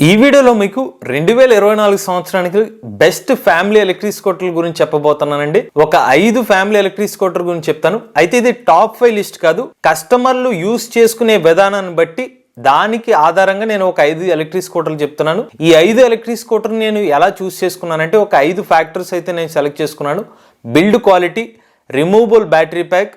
ఈ వీడియోలో మీకు 2024 సంవత్సరానికి బెస్ట్ ఫ్యామిలీ ఎలక్ట్రిక్ స్కూటర్ల గురించి చెప్పబోతున్నానండి. ఒక 5 ఫ్యామిలీ ఎలక్ట్రిక్ స్కూటర్ గురించి చెప్తాను. అయితే ఇది టాప్ 5 లిస్ట్ కాదు, కస్టమర్లు యూస్ చేసుకునే విధానాన్ని బట్టి దానికి ఆధారంగా నేను ఒక 5 ఎలక్ట్రిక్ స్కూటర్లు చెప్తున్నాను. ఈ 5 ఎలక్ట్రిక్ స్కూటర్ నేను ఎలా చూస్ చేసుకున్నానంటే ఒక 5 ఫ్యాక్టర్స్ అయితే నేను సెలెక్ట్ చేసుకున్నాను. Build quality, removable battery pack,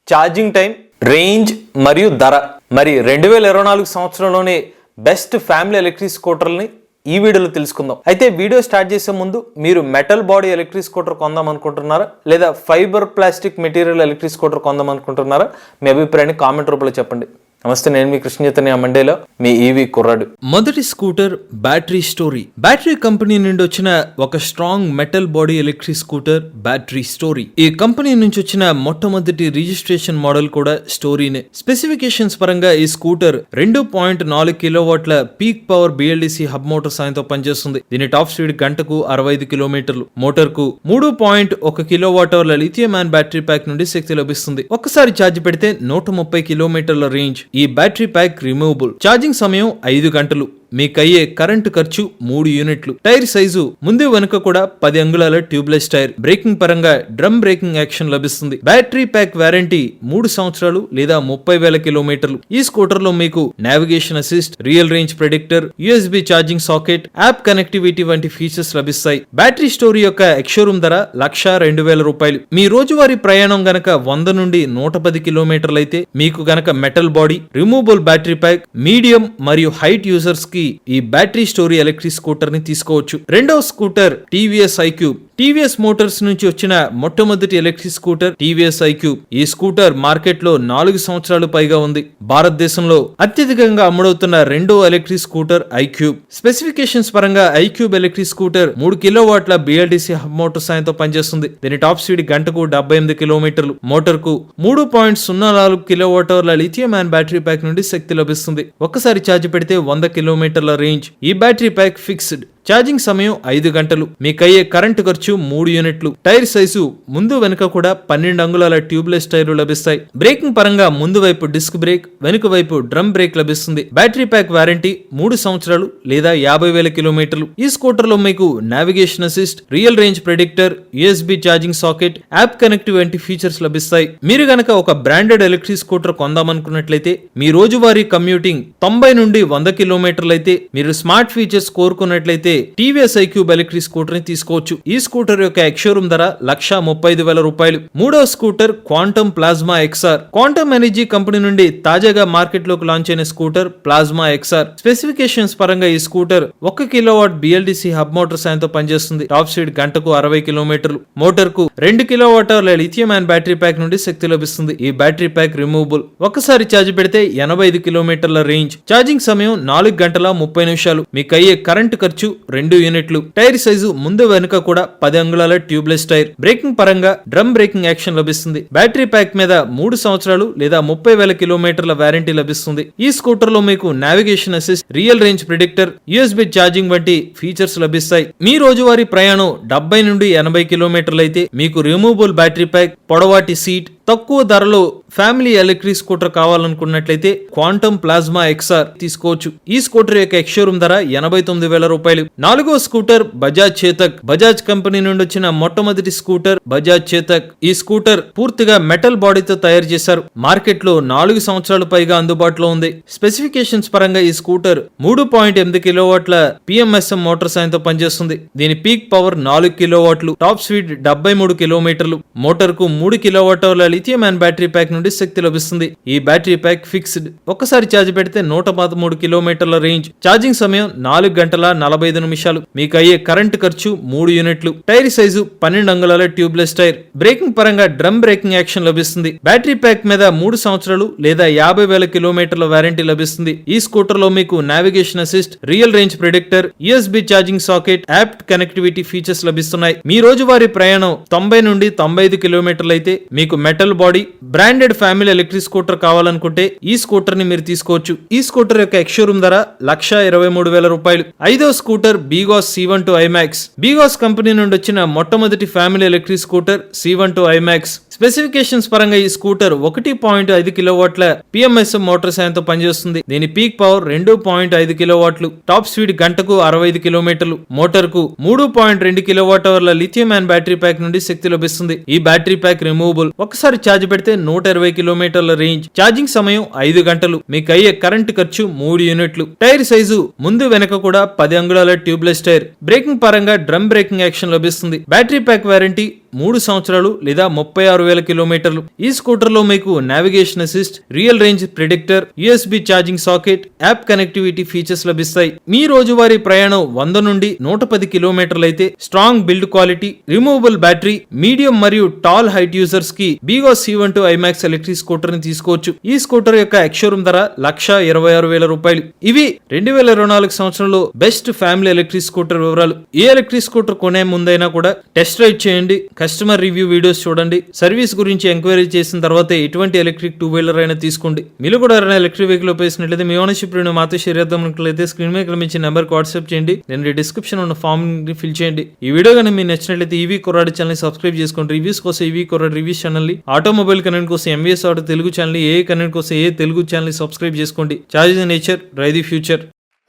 charging time, range మరియు ధర. మరి 2024 సంవత్సరంలోనే బెస్ట్ ఫ్యామిలీ ఎలక్ట్రిక్ స్కూటర్ని ఈ వీడియోలో తెలుసుకుందాం. అయితే వీడియో స్టార్ట్ చేసే ముందు మీరు మెటల్ బాడీ ఎలక్ట్రిక్ స్కూటర్ కొందాం అనుకుంటున్నారా లేదా fibre plastic material electric scooter కొందాం అనుకుంటున్నారా? మీ అభిప్రాయాన్ని కామెంట్ రూపంలో చెప్పండి. నమస్తే, నేను మీ కృష్ణ చైతన్య మండేలో మీ ఈవీ కుర్రాడు. మొదటి scooter battery story. Battery company నుండి వచ్చిన ఒక strong metal body electric scooter battery story. ఈ కంపెనీ నుంచి వచ్చిన మొట్టమొదటి రిజిస్ట్రేషన్ మోడల్ కూడా స్టోరీనే. స్పెసిఫికేషన్స్ పరంగా ఈ స్కూటర్ 2.4 కిలోవాట్ల peak power BLDC hub motor సాయంతో పనిచేస్తుంది. దీని టాప్ స్పీడ్ గంటకు 65 కిలోమీటర్లు. మోటార్ కు 3.1 కిలోవాట్ అవర్ల లిథియం ఐన్ బ్యాటరీ ప్యాక్ నుండి శక్తి లభిస్తుంది. ఒక్కసారి ఛార్జ్ పెడితే 130 కిలోమీటర్ల రేంజ్. ఈ బ్యాటరీ ప్యాక్ రిమూవబుల్. ఛార్జింగ్ సమయం 5 గంటలు. మీకయ్యే కరెంటు ఖర్చు 3 యూనిట్లు. టైర్ సైజు ముందు వెనుక కూడా 10 అంగుళాల ట్యూబ్లెస్ టైర్. బ్రేకింగ్ పరంగా డ్రమ్ బ్రేకింగ్ యాక్షన్ లభిస్తుంది. బ్యాటరీ ప్యాక్ వారంటీ 3 సంవత్సరాలు లేదా 30,000 కిలోమీటర్లు. ఈ స్కూటర్ లో మీకు navigation assist, real range predictor, USB charging socket, app connectivity వంటి ఫీచర్స్ లభిస్తాయి. బ్యాటరీ స్టోరీ యొక్క ఎక్స్షోరూమ్ ధర 1,02,000 రూపాయలు. మీ రోజువారీ ప్రయాణం గనక 100 నుండి 110 కిలోమీటర్లు అయితే మీకు గనక metal body, removable battery pack, medium మరియు హైట్ యూజర్స్ కి ఈ బ్యాటరీ స్టోరీ ఎలక్ట్రిక్ స్కూటర్ ని తీసుకోవచ్చు. రెండవ scooter TVS iQube. TVS Motors నుంచి వచ్చిన మొట్టమొదటి ఎలక్ట్రిక్ స్కూటర్ TVS iQube. ఈ స్కూటర్ మార్కెట్ లో 4 సంవత్సరాలు పైగా ఉంది. భారతదేశంలో అత్యధికంగా అమ్ముడవుతున్న రెండో ఎలక్ట్రిక్ స్కూటర్ iQube. స్పెసిఫికేషన్స్ పరంగా iQube ఎలక్ట్రిక్ స్కూటర్ 3 కిలోవాట్ల BLDC హబ్ మోటార్ సాయంతో పనిచేస్తుంది. దీని టాప్ స్పీడ్ గంటకు 78 కిలోమీటర్లు. మోటార్ కు 3.04 కిలోవాట్ అవర్ల లిథియం ఐన్ బ్యాటరీ ప్యాక్ నుండి శక్తి లభిస్తుంది. ఒక్కసారి ఛార్జ్ పెడితే 100 కిలోమీటర్ల రేంజ్. ఈ బ్యాటరీ ప్యాక్ ఫిక్స్డ్. ఛార్జింగ్ సమయం 5 గంటలు. మీకయ్యే కరెంటు ఖర్చు 3 యూనిట్లు. టైర్ సైజు ముందు వెనుక కూడా 12 అంగుళాల ట్యూబ్లెస్ టైర్లు లభిస్తాయి. బ్రేకింగ్ పరంగా ముందు వైపు డిస్క్ బ్రేక్, వెనుక వైపు డ్రమ్ బ్రేక్ లభిస్తుంది. బ్యాటరీ ప్యాక్ వారంటీ 3 సంవత్సరాలు లేదా 50,000 కిలోమీటర్లు. ఈ స్కూటర్ లో మీకు navigation assist, real range predictor, USB charging socket, app connective వంటి ఫీచర్స్ లభిస్తాయి. మీరు గనక ఒక బ్రాండెడ్ ఎలక్ట్రిక్ స్కూటర్ కొందామనుకున్నట్లయితే మీ రోజువారీ కమ్యూటింగ్ 90 నుండి 100 కిలోమీటర్లు అయితే మీరు స్మార్ట్ ఫీచర్స్ కోరుకున్నట్లయితే TVS iQube ఎలక్ట్రిక్ స్కూటర్ ని తీసుకోవచ్చు. ఈ స్కూటర్ యొక్క ఎక్స్షోరూమ్ ధర 135,000 రూపాయలు. మూడవ scooter quantum Plasma XR. Quantum energy company నుండి తాజాగా మార్కెట్ లోకి లాంచ్ అయిన స్కూటర్ ప్లాస్మా XR. స్పెసిఫికేషన్స్ పరంగా ఈ scooter 1 kilowatt BLDC hub motor సాయంతో పనిచేస్తుంది. టాప్ స్పీడ్ గంటకు 60 కిలోమీటర్లు. మోటార్ కు 2 కిలోవాట్ అవర్ల లిథియం ఐన్ బ్యాటరీ ప్యాక్ నుండి శక్తి లభిస్తుంది. ఈ బ్యాటరీ ప్యాక్ రిమూవబుల్. ఒక్కసారి ఛార్జ్ పెడితే 85 కిలోమీటర్ల రేంజ్. ఛార్జింగ్ సమయం 4 గంటల 30 నిమిషాలు. మీకు అయ్యే కరెంటు ఖర్చు 2 యూనిట్లు. టైర్ సైజు ముందు వెనుక కూడా 10 అంగుళాల ట్యూబ్లెస్ టైర్. బ్రేకింగ్ పరంగా డ్రమ్ బ్రేకింగ్ యాక్షన్ లభిస్తుంది. బ్యాటరీ ప్యాక్ మీద 3 సంవత్సరాలు లేదా 30,000 కిలోమీటర్ల వారంటీ లభిస్తుంది. ఈ స్కూటర్ లో మీకు navigation assist, real range predictor, USB charging వంటి ఫీచర్స్ లభిస్తాయి. మీ రోజువారీ ప్రయాణం 70 నుండి 80 కిలోమీటర్లు అయితే మీకు రిమూవబుల్ బ్యాటరీ ప్యాక్, పొడవాటి సీట్, తక్కువ ధరలో ఫ్యామిలీ ఎలక్ట్రిక్ స్కూటర్ కావాలనుకున్నట్లయితే క్వాంటమ్ ప్లాస్మా XR తీసుకోవచ్చు. ఈ స్కూటర్ యొక్క ఎక్స్షోరూమ్ ధర 89,000 రూపాయలు. నాలుగో స్కూటర్ బజాజ్ చేతక్. బజాజ్ కంపెనీ నుండి వచ్చిన మొట్టమొదటి స్కూటర్ బజాజ్ చేతక్. ఈ స్కూటర్ పూర్తిగా మెటల్ బాడీతో తయారు చేశారు. మార్కెట్ లో 4 సంవత్సరాలు పైగా అందుబాటులో ఉంది. స్పెసిఫికేషన్స్ పరంగా ఈ స్కూటర్ 3.8 కిలోవాట్ల PMSM మోటార్ సాయంతో పనిచేస్తుంది. దీని పీక్ పవర్ 4 కిలోవాట్లు. టాప్ స్పీడ్ 73 కిలోమీటర్లు. మోటార్ కు 3 కిలోవాట్ అవర్ల లిథియం ఐన్ బ్యాటరీ ప్యాక్ నుండి శక్తి లభిస్తుంది. ఈ బ్యాటరీ ప్యాక్ ఫిక్స్డ్. ఒక్కసారి ఛార్జ్ పెడితే 113 కిలోమీటర్ల రేంజ్. ఛార్జింగ్ సమయం 4 గంటల 45 నిమిషాలు. మీకు అయ్యే కరెంటు ఖర్చు 3 యూనిట్లు. టైర్ సైజు 12 అంగుళాల ట్యూబ్లెస్ టైర్. బ్రేకింగ్ పరంగా డ్రమ్ బ్రేకింగ్ యాక్షన్ లభిస్తుంది. బ్యాటరీ ప్యాక్ మీద 3 సంవత్సరాలు లేదా 50,000 కిలోమీటర్ల వారంటీ లభిస్తుంది. ఈ స్కూటర్ లో మీకు navigation assist, real range predictor, USB charging socket, app connectivity features లభిస్తున్నాయి. మీ రోజువారీ ప్రయాణం 90 నుండి 95 కిలోమీటర్లు అయితే మీకు metal metal body branded family electric scooter కావాలనుకుంటే ఈ స్కూటర్ ని మీరు తీసుకోవచ్చు. ఈ స్కూటర్ యొక్క ఎక్స్షోరూమ్ ధర 1,23,000 రూపాయలు. ఐదో స్కూటర్ బీగాస్ C12 ఐమాక్స్. బీగాస్ కంపెనీ నుండి వచ్చిన మొట్టమొదటి family electric scooter C12 IMAX. Specifications పరంగా ఈ స్కూటర్ 1.5 కిలోవాట్ల PMSM మోటార్ సాయంతో పనిచేస్తుంది. దీని పీక్ పవర్ 2.5 కిలోవాట్లు. టాప్ స్పీడ్ గంటకు 65 కిలోమీటర్లు. మోటార్ కు 3.2 కిలోవాట్ అవర్ల లిథియం ఐన్ బ్యాటరీ ప్యాక్ నుండి శక్తి లభిస్తుంది. ఈ బ్యాటరీ ప్యాక్ రిమూవబుల్. ఒకసారి ఛార్జ్ పెడితే 120 కిలోమీటర్ల రేంజ్. ఛార్జింగ్ సమయం 5 గంటలు. మీకు అయ్యే కరెంట్ ఖర్చు 3 యూనిట్లు. టైర్ సైజు ముందు వెనక కూడా 10 అంగుళాల ట్యూబ్లెస్ టైర్. బ్రేకింగ్ పరంగా డ్రమ్ బ్రేకింగ్ యాక్షన్ లభిస్తుంది. బ్యాటరీ ప్యాక్ వారంటీ 3 సంవత్సరాలు లేదా 36,000 కిలోమీటర్లు. ఈ స్కూటర్ లో మీకు navigation assist, real range predictor, USB charging socket, app connectivity features లభిస్తాయి. మీ రోజువారీ ప్రయాణం 100 నుండి 110 కిలోమీటర్లు అయితే strong build quality, removable battery, medium మరియు టాల్ హైట్ యూజర్స్ కి BGauss C12 IMAX electric scooter ని తీసుకోవచ్చు. ఈ స్కూటర్ యొక్క ఎక్స్షోరూమ్ ధర 1,26,000 రూపాయలు. ఇవి 2024 సంవత్సరంలో బెస్ట్ ఫ్యామిలీ ఎలక్ట్రిక్ స్కూటర్ వివరాలు. ఏ ఎలక్ట్రిక్ స్కూటర్ కొనే ముందైనా కూడా టెస్ట్ రైడ్ చేయండి, కస్టమర్ రివ్యూ వీడియోస్ చూడండి, సర్వీస్ గురించి ఎంక్వైరీ చేసిన తర్వాత ఎటువంటి ఎలక్ట్రిక్ 2-వీలర్ అయినా తీసుకోండి. మీరు కూడా ఎవరైనా ఎలక్ట్రిక్ వెహికల్ ఉపయోగిస్తున్నట్లయితే మీ ఓనర్షిప్ రివ్యూ మాతో షేర్ చేద్దామనుకున్నట్లయితే స్క్రీన్ మీద కనిపించే నెంబర్కి వాట్సాప్ చేయండి. నేను డిస్క్రిప్షన్ ఉన్న ఫామ్ ని ఫిల్ చేయండి. ఈ వీడియో కానీ మీకు నచ్చినట్లయితే ఈవీ కొరాడు ఛానల్ ని సబ్స్క్రైబ్ చేసుకోండి. రివ్యూస్ కోసం ఈవీ కొరాడు రివ్యూస్ ఛానల్ ని, ఆటోమొబైల్ కంటెంట్ కోసం MVS ఆటో తెలుగు ఛానల్ ని, ఏ కంటెంట్ కోసం ఏ తెలుగు ఛానల్ ని సబ్స్క్రైబ్ చేసుకోండి. Charge the nature, drive the future.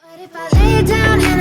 But if I lay down